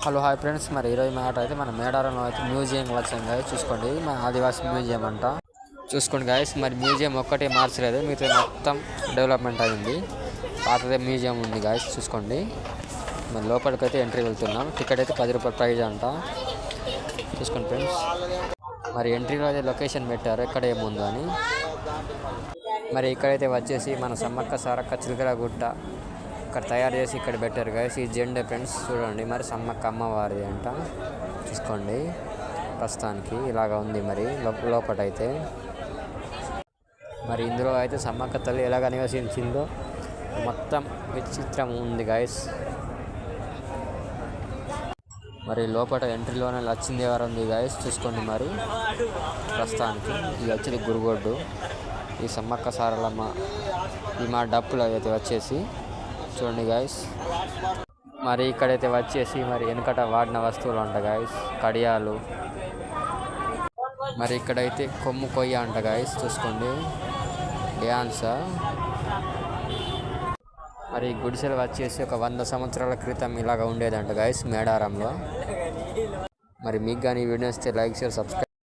Hello hi friends, మరి ఈరోజు matter అయితే మన మేడారంలో అయితే మ్యూజియం వచ్చాం గాయస్. చూసుకోండి, మన ఆదివాసీ మ్యూజియం అంట. చూసుకోండి గాయస్, మరి మ్యూజియం ఒక్కటే మార్చలేదు, మిగతా మొత్తం డెవలప్మెంట్ అయింది. పాతదే మ్యూజియం ఉంది గాయస్. చూసుకోండి, మరి లోపలికి అయితే ఎంట్రీ వెళ్తున్నాం. టికెట్ అయితే 10 రూపాయల ప్రైజ్ అంట. చూసుకోండి ఫ్రెండ్స్, మరి ఎంట్రీలో అయితే లొకేషన్ పెట్టారు ఎక్కడ ఏముందో అని. మరి ఇక్కడైతే వచ్చేసి మన సమ్మక్క సారక్క చిలకల గుట్ట ఇక్కడ తయారు చేసి ఇక్కడ పెట్టారు గాయస్. ఈ జెండా ఫ్రెండ్స్ చూడండి, మరి సమ్మక్క అమ్మవారిది అంట. చూసుకోండి, ప్రస్తుతానికి ఇలాగ ఉంది. మరి లోపటైతే మరి ఇందులో అయితే సమ్మక్క తల్లి ఎలాగ నివసించిందో మొత్తం విచిత్రం ఉంది గాయస్. మరి లోపల ఎంట్రీలోనే లచ్చిందేవర ఉంది గాయస్. చూసుకోండి, మరి ప్రస్తుతానికి ఇది వచ్చేది గురుగొడ్డు. ఈ సమ్మక్క సారలమ్మ ఈ మా డప్పులు అయితే వచ్చేసి చూడండి గాయస్. మరి ఇక్కడైతే వచ్చేసి మరి వెనకట వాడిన వస్తువులు అంట గాయస్, కడియాలు. మరి ఇక్కడైతే కొమ్ము కొయ్య అంట గాయస్. చూసుకోండి, డ్యాన్సా. మరి గుడిసెలు వచ్చేసి ఒక 100 సంవత్సరాల క్రితం ఇలాగ ఉండేదంట గాయస్ మేడారంలో. మరి మీకు కానీ ఈ వీడియో వస్తే లైక్ షేర్ సబ్స్క్రైబ్.